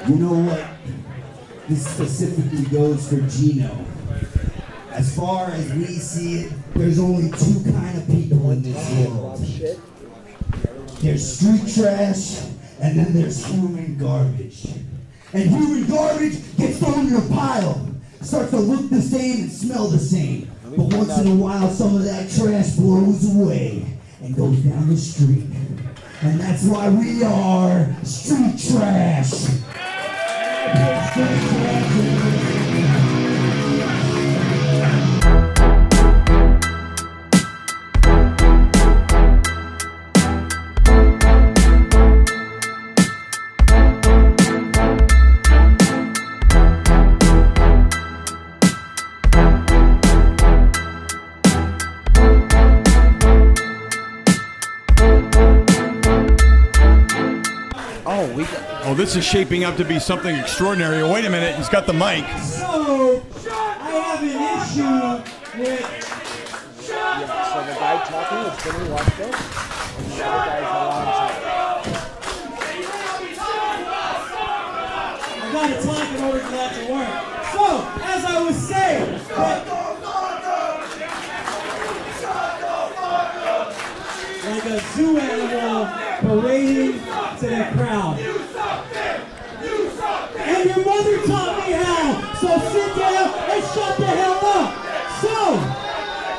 You know what? This specifically goes for Gino. As far as we see it, there's only two kind of people in this world. There's street trash, and then there's human garbage. And human garbage gets thrown in a pile, starts to look the same and smell the same. But once in a while, some of that trash blows away and goes down the street. And that's why we are street trash. Oh, this is shaping up to be something extraordinary. Wait a minute, he's got the mic. So, I have an issue with... So the guy talking is Billy Watson, and the other guy's alongside. I gotta talk in order for that to work. So, as I was saying, like a zoo animal parading to the crowd. And your mother taught me how, so sit down and shut the hell up. So,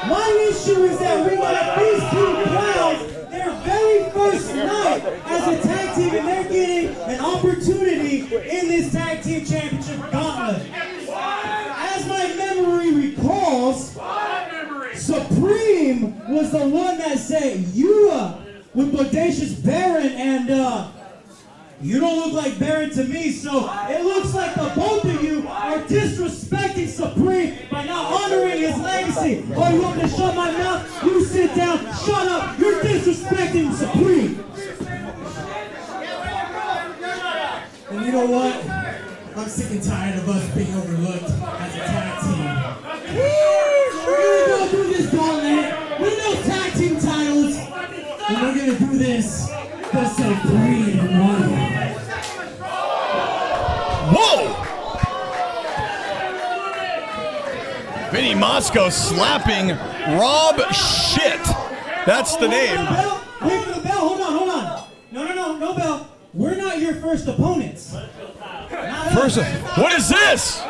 my issue is that we got these two clowns, their very first night as a tag team, and they're getting an opportunity in this tag team championship gauntlet. As my memory recalls, Supreme was the one that said, you with Bodacious Baron, and you don't look like Baron to me, so it looks like the both of you are disrespecting Supreme by not honoring his legacy. Oh, you want me to shut my mouth? You sit down, shut up, you're disrespecting Supreme. And you know what? I'm sick and tired of us being overlooked as a tag team. We're gonna go through this gauntlet with no tag team titles, and we're gonna do this for Supreme money. Whoa! Vinny Moscow slapping Rob Shit. That's the name. Wait for the bell. Hold on. No bell. We're not your first opponents. What is this?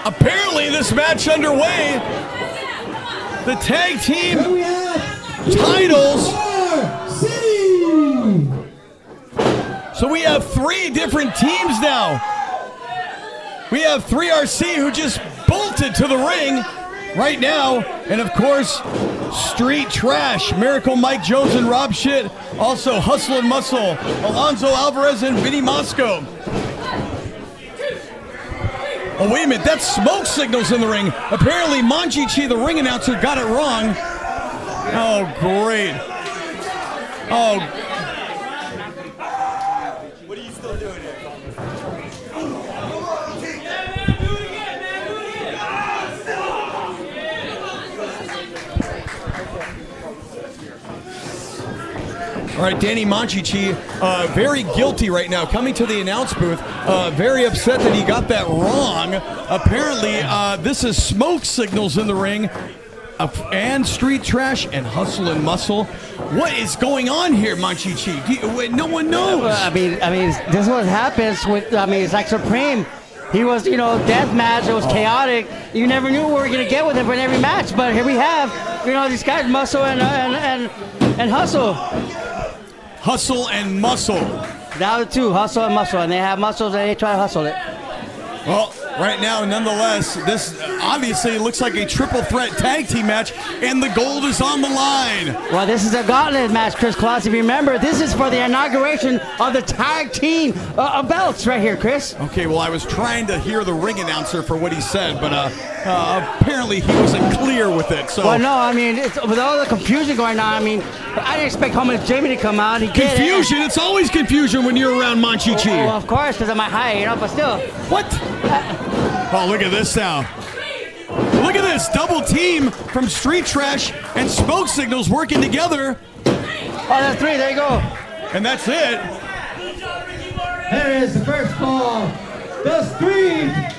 Apparently this match underway. The tag team titles. So we have three different teams now. We have 3RC who just bolted to the ring right now. And of course, Street Trash, Miracle Mike Jones and Rob Shit. Also Hustle and Muscle, Alonzo Alvarez and Vinny Moscow. Oh, wait a minute, that's smoke signals in the ring. Apparently, Monchi-Chi, the ring announcer, got it wrong. Oh, great. Oh. What are you still doing here? All right, Danny Monchi-Chi, very guilty right now, coming to the announce booth, very upset that he got that wrong. Apparently, this is smoke signals in the ring, and Street Trash and Hustle and Muscle. What is going on here, Monchi-Chi? No one knows. I mean, this is what happens with, it's like Supreme. He was, death match. It was chaotic. You never knew what we were going to get with him in every match. But here we have, these guys, Muscle and Hustle. Hustle and Muscle. Now the two, Hustle and Muscle, and they have muscles and they try to hustle it. Well, right now, nonetheless, this obviously looks like a triple threat tag team match, and the gold is on the line. Well, this is a gauntlet match, Chris Claus. If you remember, this is for the inauguration of the tag team belts right here, Chris. Okay, well, I was trying to hear the ring announcer for what he said, but apparently he wasn't clear with it. So. Well, no, with all the confusion going on, I didn't expect Homie Jamie to come out. Confusion? It's always confusion when you're around Monchi-Chi. Well, of course, because of my height, but still. What? Oh, look at this now. Look at this double team from Street Trash and Smoke Signals working together. Oh, that's 3. There you go. And that's it. There is the first ball. That's 3.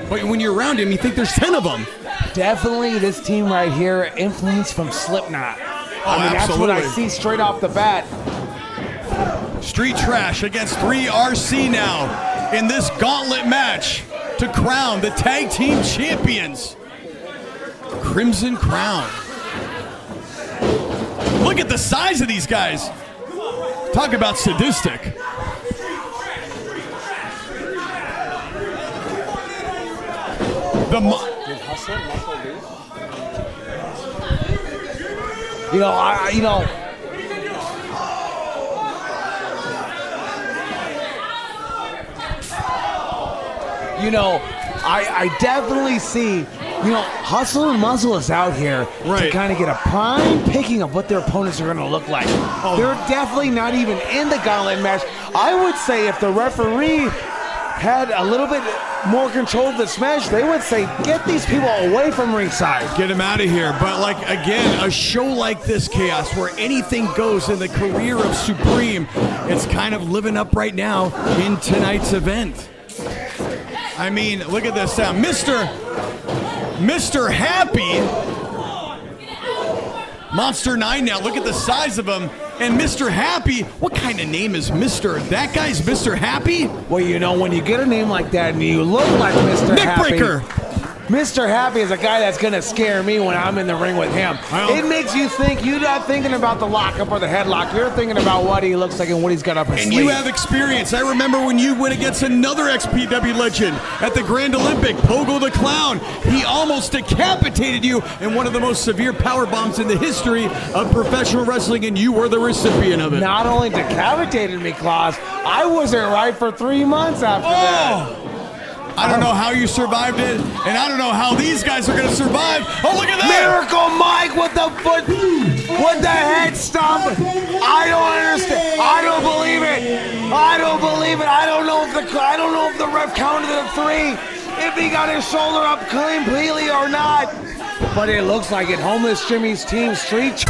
But when you're around him, you think there's 10 of them. Definitely this team right here, influence from Slipknot. Oh, That's what I see straight off the bat. Street Trash against 3RC now in this gauntlet match to crown the tag team champions. Crimson Crown. Look at the size of these guys. Talk about sadistic. Did Hustler Muscle leave? You know, I definitely see, Hustle and Muzzle is out here to kind of get a prime picking of what their opponents are going to look like. Oh. They're definitely not even in the gauntlet match. I would say if the referee had a little bit more control of this match, they would say, get these people away from ringside. Get them out of here. But like, again, a show like this, Chaos, where anything goes in the career of Supreme, it's kind of living up right now in tonight's event. I mean, look at this sound. Mr. Happy. Monster 9 now, look at the size of him. And Mr. Happy, what kind of name is Mr.? That guy's Mr. Happy? Well, when you get a name like that and you look like Mr. Happy. Neckbreaker. Mr. Happy is a guy that's going to scare me when I'm in the ring with him. It makes you think, you're not thinking about the lockup or the headlock. You're thinking about what he looks like and what he's got up his sleeve. And you have experience. I remember when you went against another XPW legend at the Grand Olympic, Pogo the Clown. He almost decapitated you in one of the most severe power bombs in the history of professional wrestling, and you were the recipient of it. Not only decapitated me, Klaus, I wasn't right for 3 months after that. I don't know how you survived it, and I don't know how these guys are going to survive. Oh, look at that! Miracle Mike with the foot, with the head stomp. I don't understand. I don't believe it. I don't believe it. I don't know if the ref counted the 3, if he got his shoulder up completely or not. But it looks like it. Homeless Jimmy's team, Street.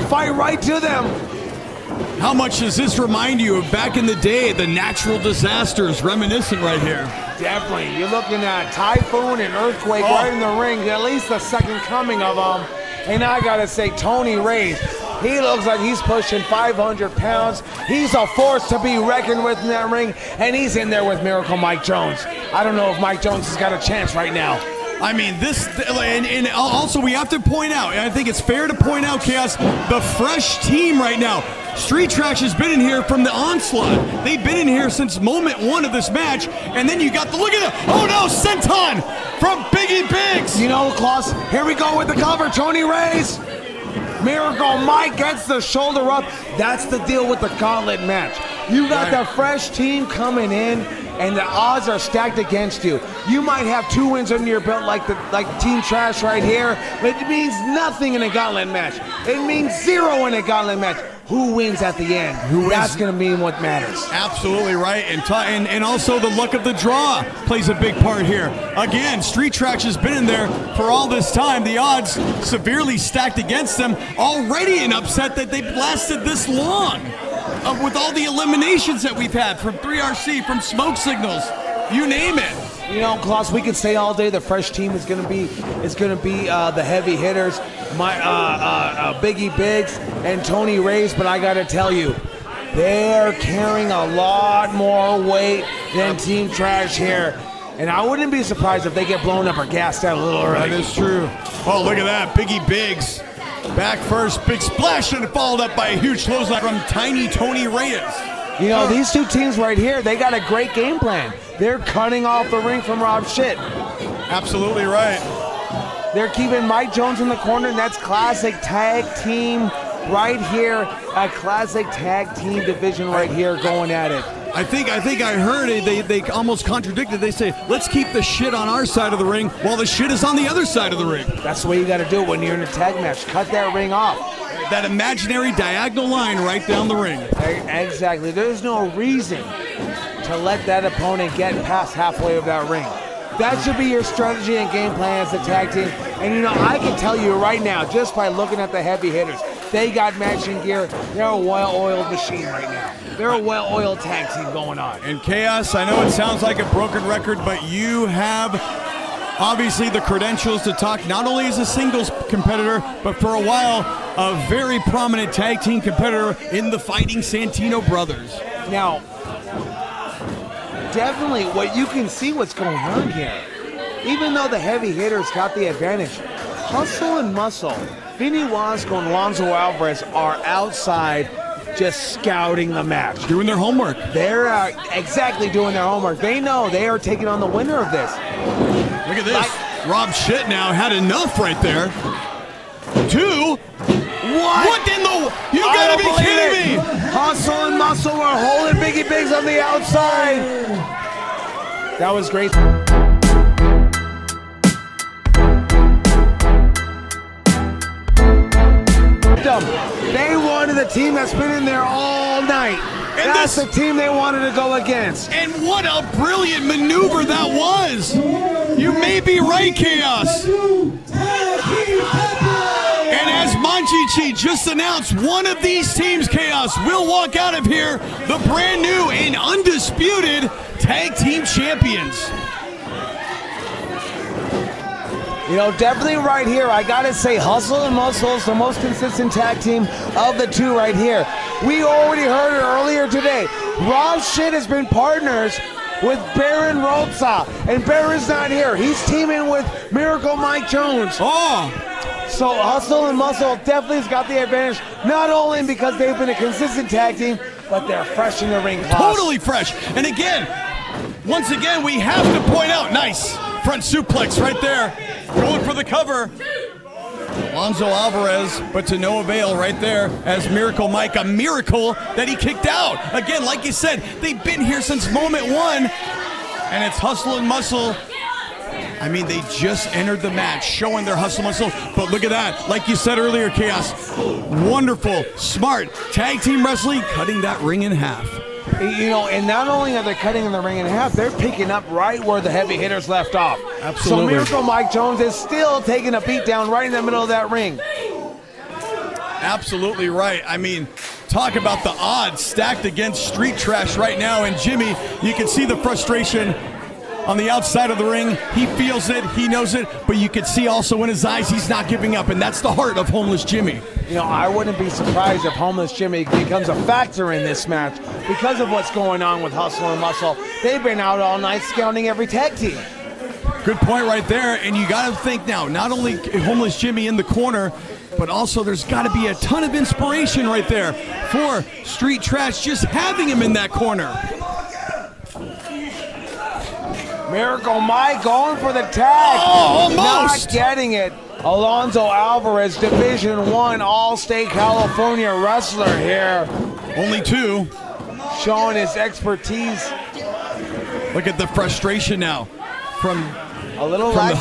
Fight right to them. How much does this remind you of back in the day, the natural disasters, reminiscent right here? Definitely. You're looking at typhoon and earthquake right in the ring, at least the second coming of them. And I gotta say, Tony Reyes, he looks like he's pushing 500 pounds. He's a force to be reckoned with in that ring, and he's in there with Miracle Mike Jones. I don't know if Mike Jones has got a chance right now. I mean, this, and also we have to point out, and I think it's fair to point out, Chaos, the fresh team right now. Street Trash has been in here from the onslaught. They've been in here since moment one of this match, and then you got the, look at it, oh no, Senton from Biggie Biggs. You know, Klaus, here we go with the cover, Tony Reyes. Miracle Mike gets the shoulder up. That's the deal with the Gauntlet match. You got the fresh team coming in, and the odds are stacked against you. You might have 2 wins under your belt like Team Trash right here, but it means nothing in a Gauntlet match. It means 0 in a Gauntlet match. Who wins at the end? That's going to mean what matters. Absolutely right, and also the luck of the draw plays a big part here. Again, Street Trash has been in there for all this time. The odds severely stacked against them. Already an upset that they've lasted this long. With all the eliminations that we've had from 3RC, from Smoke Signals, you name it. You know, Klaus, we could say all day the fresh team is going to be the heavy hitters, Biggie Biggs and Tony Reyes, but I got to tell you, they're carrying a lot more weight than Team Trash here. And I wouldn't be surprised if they get blown up or gassed out a little early. That is true. Oh, look at that, Biggie Biggs. Back first, big splash, and followed up by a huge clothesline from Tiny Tony Reyes. You know, these two teams right here, they got a great game plan. They're cutting off the ring from Rob Shit. Absolutely right. They're keeping Mike Jones in the corner, and that's classic tag team right here. A classic tag team division right here going at it. I think I heard it. They almost contradicted. They say, let's keep the shit on our side of the ring while the shit is on the other side of the ring. That's the way you got to do it when you're in a tag match. Cut that ring off. That imaginary diagonal line right down the ring. Exactly. There's no reason to let that opponent get past halfway of that ring. That should be your strategy and game plan as a tag team. And you know, I can tell you right now, just by looking at the heavy hitters, they got matching gear. They're a well-oiled machine right now. They're a well-oiled tag team going on. And Chaos, I know it sounds like a broken record, but you have obviously the credentials to talk not only as a singles competitor, but for a while, a very prominent tag team competitor in the Fighting Santino Brothers. Now, definitely what you can see what's going on here. Even though the heavy hitters got the advantage, Hustle and Muscle, Vinny Wasco and Alonzo Alvarez are outside just scouting the match. Doing their homework. They're exactly doing their homework. They know they are taking on the winner of this. Look at this. Rob Shit now had enough right there. 2. What in the... You gotta be kidding me! Hustle and Muscle were holding Biggie Biggs on the outside. That was great. They wanted a team that's been in there all night. And that's the team they wanted to go against. And what a brilliant maneuver that was! You may be right, Chaos. And as Manchi-Chi just announced, one of these teams, Chaos, will walk out of here the brand new and undisputed tag team champions. You know, definitely right here, I gotta say, Hustle and Muscle is the most consistent tag team of the two right here. We already heard it earlier today. Rob Shit has been partners with Baron Rosa, and Baron's not here. He's teaming with Miracle Mike Jones. Oh! So Hustle and Muscle definitely has got the advantage, not only because they've been a consistent tag team, but they're fresh in the ring. Totally fresh. And again, once again, we have to point out, nice front suplex right there. Going for the cover. Alonzo Alvarez, but to no avail right there as Miracle Mike, a miracle that he kicked out. Again, like you said, they've been here since moment one, and it's Hustle and Muscle. I mean, they just entered the match, showing their hustle muscle, but look at that. Like you said earlier, Chaos, wonderful, smart tag team wrestling, cutting that ring in half. You know, and not only are they cutting the ring in half, they're picking up right where the heavy hitters left off. Absolutely. So Miracle Mike Jones is still taking a beat down right in the middle of that ring. Absolutely right. I mean, talk about the odds stacked against Street Trash right now. And Jimmy, you can see the frustration on the outside of the ring. He feels it, he knows it, but you can see also in his eyes he's not giving up, and that's the heart of Homeless Jimmy. You know, I wouldn't be surprised if Homeless Jimmy becomes a factor in this match because of what's going on with Hustle and Muscle. They've been out all night scouting every tag team. Good point right there. And you got to think now, not only Homeless Jimmy in the corner, but also there's got to be a ton of inspiration right there for Street Trash just having him in that corner. Miracle Mike going for the tag. Oh, almost. Not getting it. Alonzo Alvarez, Division I All-State California wrestler here. Only 2. Showing his expertise. Look at the frustration now from the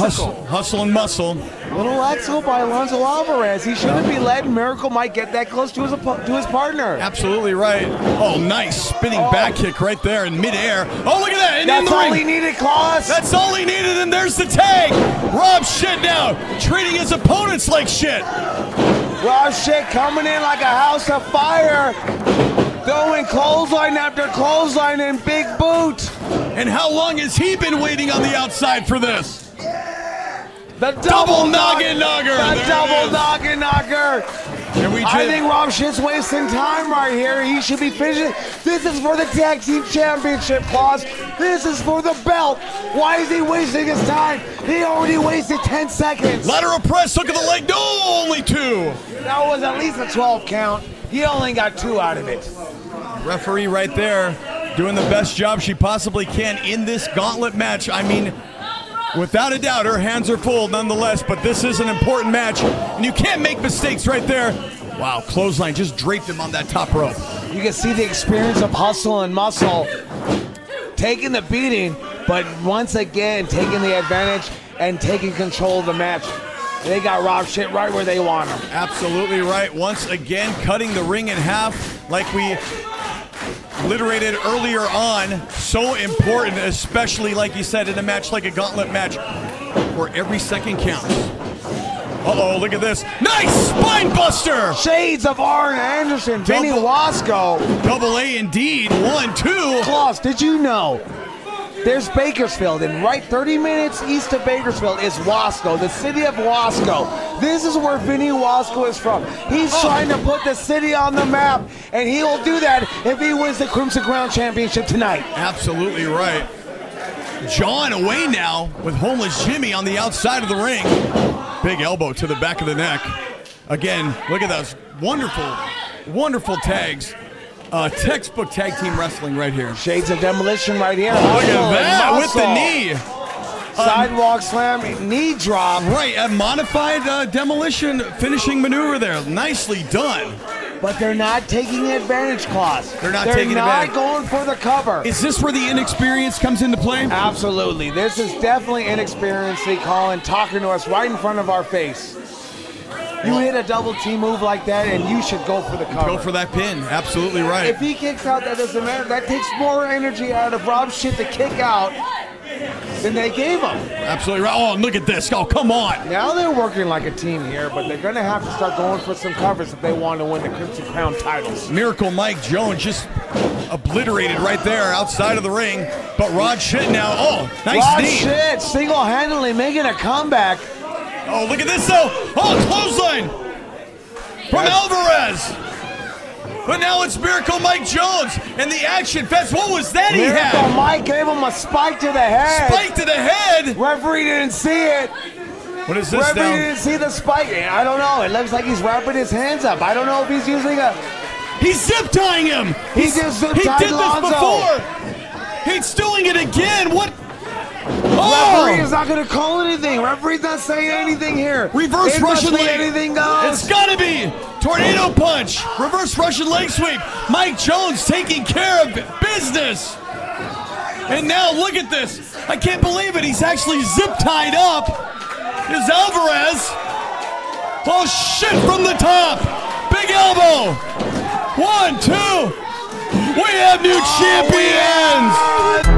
hustle and muscle. Little Lexical by Alonzo Alvarez. He shouldn't be letting Miracle Mike get that close to his partner. Absolutely right. Oh, nice spinning back kick right there in midair. Oh, look at that. And that's in the all ring. He needed, Klaus. That's all he needed, and there's the tag. Rob Shit now treating his opponents like shit. Rob Shit coming in like a house of fire. Throwing clothesline after clothesline and big boot. And how long has he been waiting on the outside for this? The double noggin knocker. The double noggin knocker. I think Rob Shit's wasting time right here. He should be finishing. This is for the tag team championship, Klaus. This is for the belt. Why is he wasting his time? He already wasted 10 seconds. Lateral press, look at the leg. No, only 2. That was at least a 12 count. He only got 2 out of it. Referee right there doing the best job she possibly can in this gauntlet match. I mean, without a doubt, her hands are full nonetheless, but this is an important match, and you can't make mistakes right there. Wow, clothesline just draped him on that top rope. You can see the experience of Hustle and Muscle taking the beating, but once again taking the advantage and taking control of the match. They got Rob Shit right where they want him. Absolutely right. Once again, cutting the ring in half like we alliterated earlier on. So important, especially like you said, in a match like a gauntlet match where every second counts. Uh-oh, look at this. Nice spine buster! Shades of Arn Anderson, Vinny Wasco. Double A indeed. 1, 2. Klaus, did you know? There's Bakersfield, and right 30 minutes east of Bakersfield is Wasco, the city of Wasco. This is where Vinny Wasco is from. He's trying to put the city on the map, and he will do that if he wins the Crimson Crown Championship tonight. Absolutely right. John away now with Homeless Jimmy on the outside of the ring. Big elbow to the back of the neck. Again, look at those wonderful, wonderful tags. Textbook tag team wrestling right here. Shades of Demolition right here. Look at that with the knee. Sidewalk slam, knee drop. Right, a modified demolition finishing maneuver there. Nicely done. But they're not taking advantage, Klaus. They're not taking advantage. They're not going for the cover. Is this where the inexperience comes into play? Absolutely. This is definitely inexperience, Colin, talking to us right in front of our face. You hit a double team move like that, and you should go for the cover. Go for that pin. Absolutely right. If he kicks out, that doesn't matter. That takes more energy out of Rob Shit to kick out than they gave him. Absolutely right. Oh, look at this. Oh, come on. Now they're working like a team here, but they're going to have to start going for some covers if they want to win the Crimson Crown titles. Miracle Mike Jones just obliterated right there outside of the ring. But Rod Shit now. Oh, nice knee. Rod Shit single-handedly making a comeback. Oh, look at this, though. Oh, clothesline from Alvarez. But now it's Miracle Mike Jones and the action fest. What was that he had? Miracle Mike gave him a spike to the head. Spike to the head? Referee didn't see it. What is this now? Referee didn't see the spike. I don't know. It looks like he's wrapping his hands up. I don't know if he's using a... He's zip tying him. He just zip tied He did this before. He's doing it again. What? Oh! Referee is not going to call anything. Referee's not saying anything here. Reverse Russian leg. Anything goes. It's got to be. Tornado punch. Reverse Russian leg sweep. Mike Jones taking care of business. And now look at this. I can't believe it. He's actually zip tied up. Is Alvarez. Oh, shit, from the top. Big elbow. 1, 2. We have new champions.